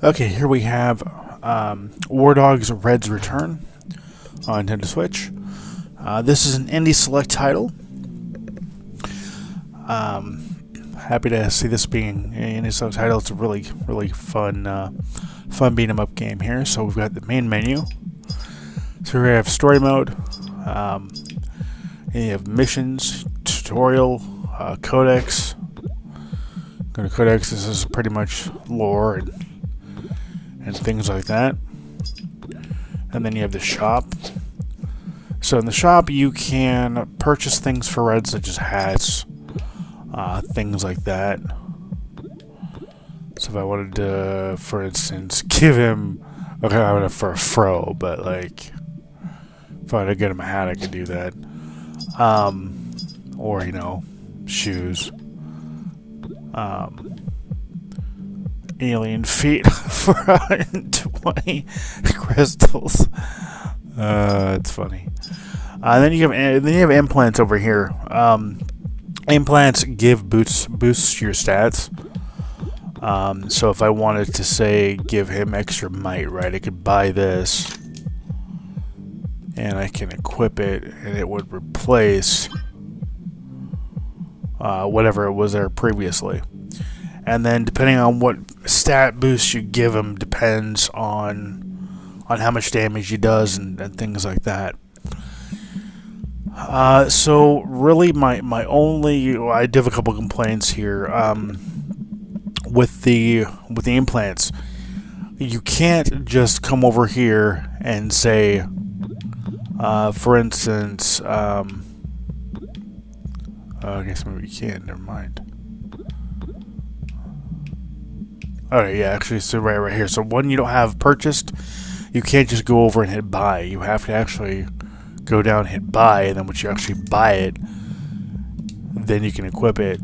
Okay, here we have War Dogs Red's Return on Nintendo Switch. This is an indie select title. Happy to see this being an indie select title. It's a really fun beat 'em up game here. So we've got the main menu. So we have story mode. And you have missions, tutorial, codex. Go to codex. This is pretty much lore and things like that. And then you have the shop. So in the shop you can purchase things for Red, such as hats, things like that. So if I wanted to, for instance, give him, okay, I would have for a fro, but like if I wanted to get him a hat, I could do that. Or shoes. Alien feet for 120 crystals. It's funny. Then you have implants over here. Implants give boosts your stats. So if I wanted to say give him extra might, right, I could buy this, and I can equip it, and it would replace whatever it was there previously. And then depending on what stat boost you give him depends on how much damage he does and things like that. So really my only, I do have a couple complaints here with the implants. You can't just come over here and say, for instance, I guess maybe you can, never mind. Alright, yeah, actually, so right here. So when you don't have purchased, you can't just go over and hit buy. You have to actually go down and hit buy, and then once you actually buy it, then you can equip it,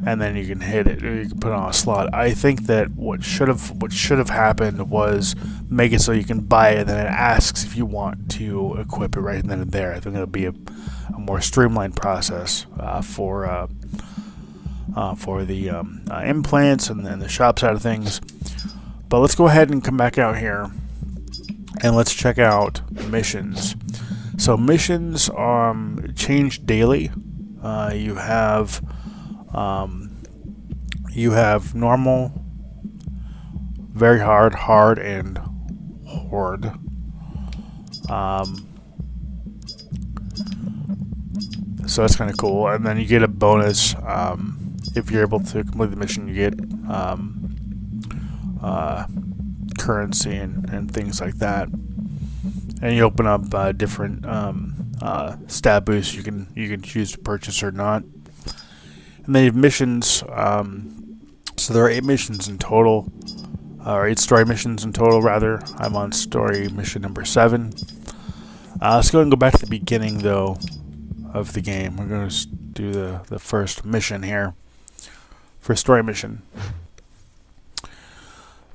and then you can hit it, or you can put it on a slot. I think that what should have happened was make it so you can buy it, and then it asks if you want to equip it right then and there. I think it'll be a more streamlined process for the implants and then the shop side of things. But let's go ahead and come back out here and let's check out missions. So missions change daily. You have normal, very hard, and horde. So that's kind of cool, and then you get a bonus if you're able to complete the mission. You get currency and things like that, and you open up different stat boosts you can choose to purchase or not. And then you have missions. So there are 8 missions in total, or 8 story missions in total, rather. I'm on story mission number 7. Let's go ahead and go back to the beginning, though, of the game. We're going to do the first mission here. First story mission.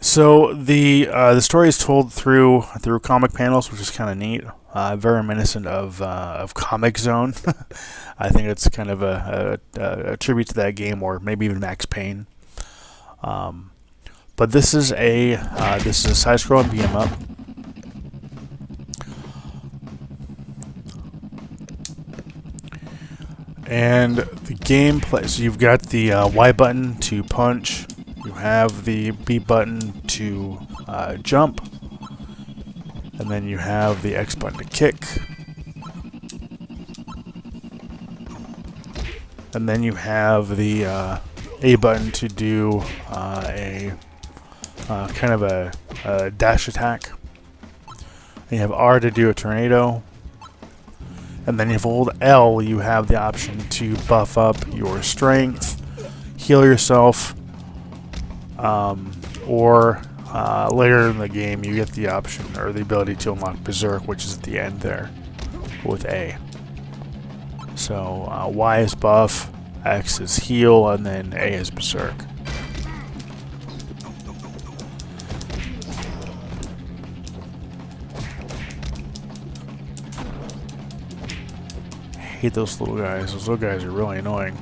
So the story is told through comic panels, which is kind of neat. Very reminiscent of Comic Zone. I think it's kind of a tribute to that game, or maybe even Max Payne. But this is a side-scrolling beat 'em up. And the gameplay, so you've got the Y button to punch, you have the B button to jump, and then you have the X button to kick, and then you have the A button to do a kind of a dash attack, and you have R to do a tornado. And then if you hold L, you have the option to buff up your strength, heal yourself, or later in the game you get the option or the ability to unlock Berserk, which is at the end there with A. So Y is buff, X is heal, and then A is Berserk. Hate those little guys. Those little guys are really annoying.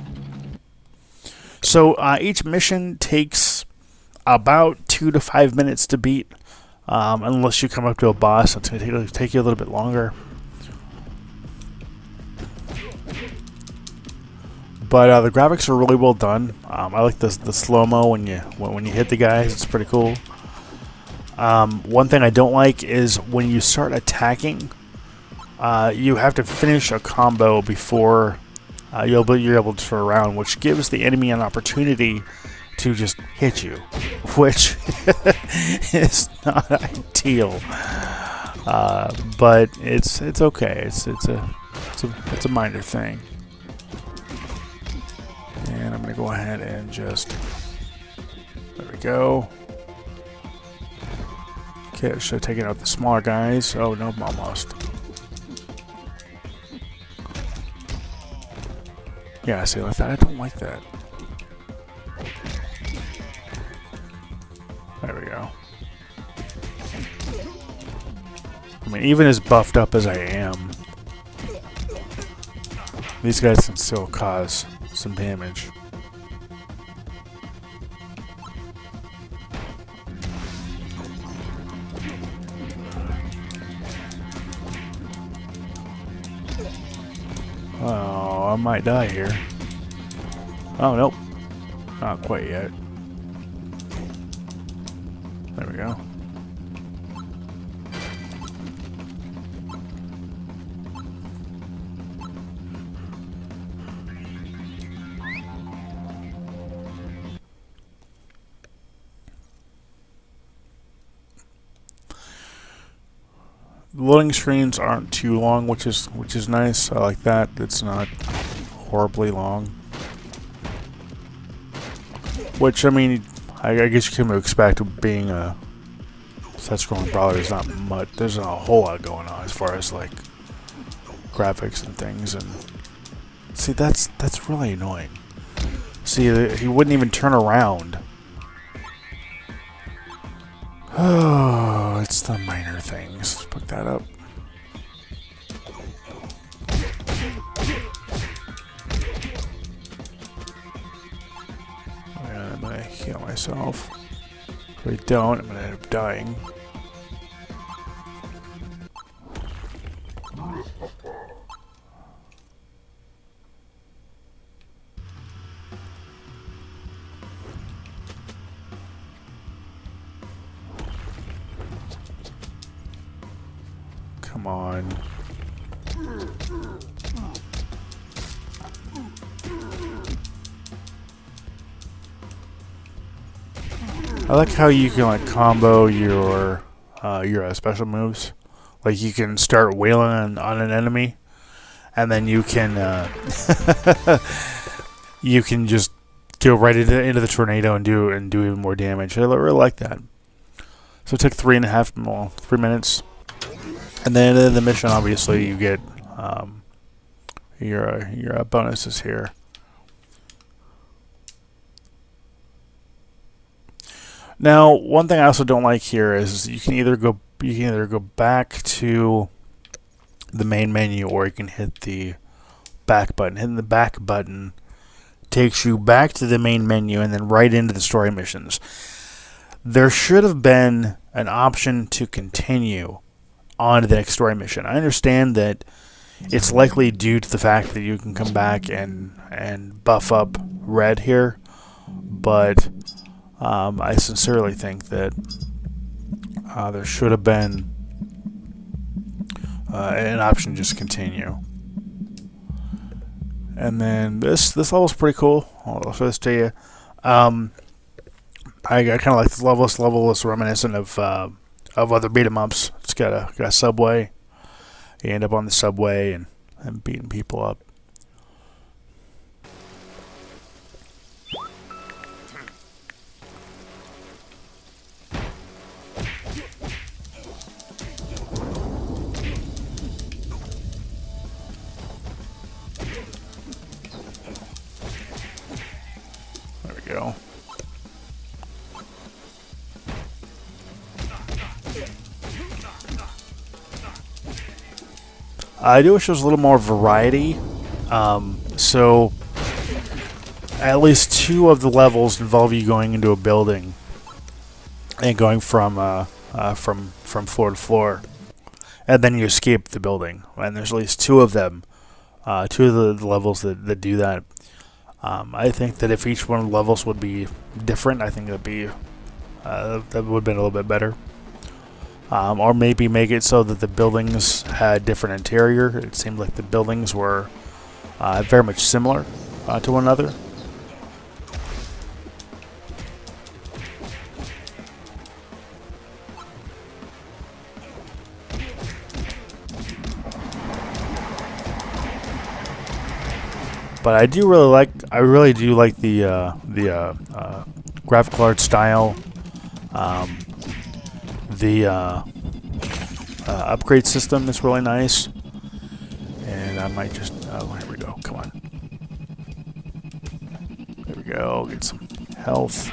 So each mission takes about 2 to 5 minutes to beat, unless you come up to a boss. It's going to take you a little bit longer. But the graphics are really well done. I like the slow-mo when you hit the guys. It's pretty cool. One thing I don't like is when you start attacking, you have to finish a combo before you're able to turn around, which gives the enemy an opportunity to just hit you, which is not ideal. But it's okay. It's a minor thing. And I'm going to go ahead and just... There we go. Okay, I should have taken out the smaller guys. Oh, no, almost. Yeah, see, like that. I don't like that. There we go. I mean, even as buffed up as I am, these guys can still cause some damage. Oh, I might die here. Oh, nope. Not quite yet. There we go. The loading screens aren't too long, which is nice. I like that. It's not horribly long. Which, I mean, I guess you can expect being a side-scrolling brawler. There's not much. There's not a whole lot going on as far as like graphics and things. And see, that's really annoying. See, he wouldn't even turn around. Oh, it's the minor things. Let's pick that up. And I'm gonna heal myself. If I don't, I'm gonna end up dying. Come on. I like how you can like combo your special moves. Like you can start wailing on an enemy, and then you can you can just go right into the tornado and do even more damage. I really like that. So it took 3 minutes. And then in the mission, obviously, you get your bonuses here. Now, one thing I also don't like here is you can either go back to the main menu, or you can hit the back button. Hitting the back button takes you back to the main menu and then right into the story missions. There should have been an option to continue on to the next story mission. I understand that it's likely due to the fact that you can come back and buff up Red here, but I sincerely think that there should have been an option to just continue. And then this level's pretty cool. I'll show this to you. I kind of like this level. This level is reminiscent of other beat 'em ups. It's got a subway. You end up on the subway and beating people up. There we go. I do wish there was a little more variety. So, at least 2 of the levels involve you going into a building. and going from floor to floor, and then you escape the building. And there's at least two of them, two of the levels that do that. I think that if each one of the levels would be different, I think that would have been a little bit better. Or maybe make it so that the buildings had different interior. It seemed like the buildings were very much similar to one another. But I really do like the graphical art style, the upgrade system is really nice, and I might just here we go. Come on, there we go. Get some health.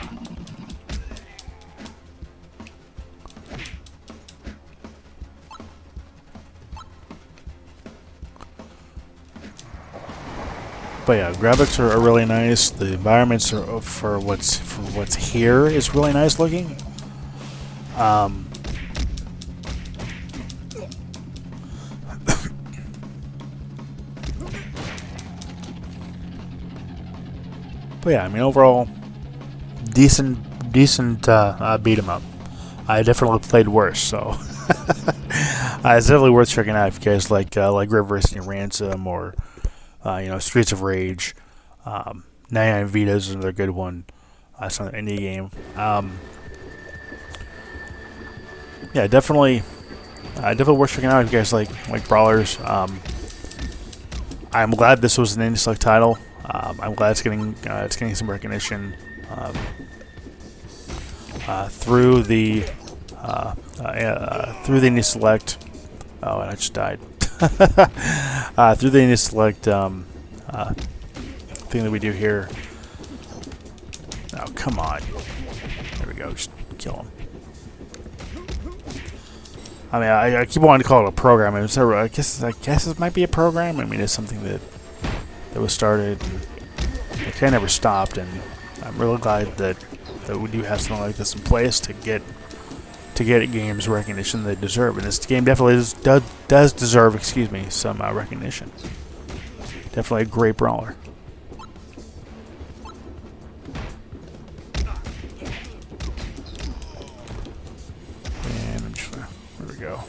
But yeah, graphics are really nice. The environments are for what's here is really nice looking. But yeah, I mean overall, decent beat 'em up. I definitely played worse, so it's definitely worth checking out if you guys like Reverse Ransom or Streets of Rage. 99 Vitas is another good one. It's another indie game. Yeah, definitely worth checking out if you guys like brawlers. I'm glad this was an indie select title. I'm glad it's getting some recognition through the indie select. Oh, and I just died. Through the indie select thing that we do here. Oh, come on. There we go. Just kill him. I mean, I keep wanting to call it a program. I guess it might be a program. I mean, it's something that was started. And it kind of never stopped, and I'm really glad that we do have something like this in place to get games recognition they deserve. And this game definitely does deserve, some recognition. Definitely a great brawler. And I'm just, there we go.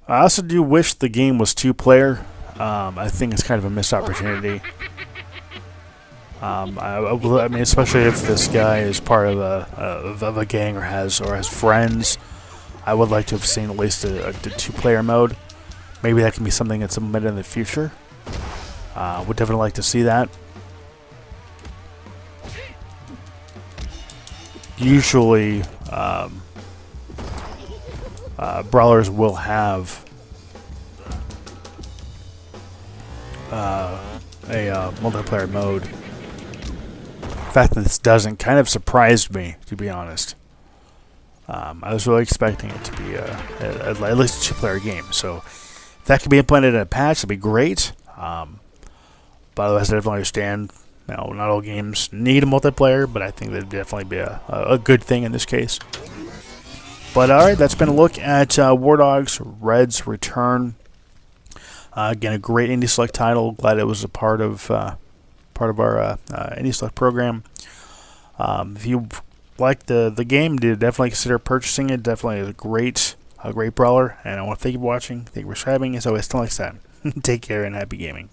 I also do wish the game was two-player. I think it's kind of a missed opportunity. I mean, especially if this guy is part of a gang or has friends. I would like to have seen at least a two-player mode. Maybe that can be something that's implemented in the future. Would definitely like to see that. Usually, brawlers will have a multiplayer mode. The fact that this doesn't kind of surprised me, to be honest. I was really expecting it to be at least a two-player game. So if that could be implemented in a patch, it'd be great. But otherwise, I definitely understand. Not all games need a multiplayer, but I think that'd definitely be a good thing in this case. But alright, that's been a look at War Dogs Red's Return. Again, a great indie select title. Glad it was a part of our indie select program. If you like the game, definitely consider purchasing it. Definitely a great brawler. And I want to thank you for watching. Thank you for subscribing. As always, till next time, take care and happy gaming.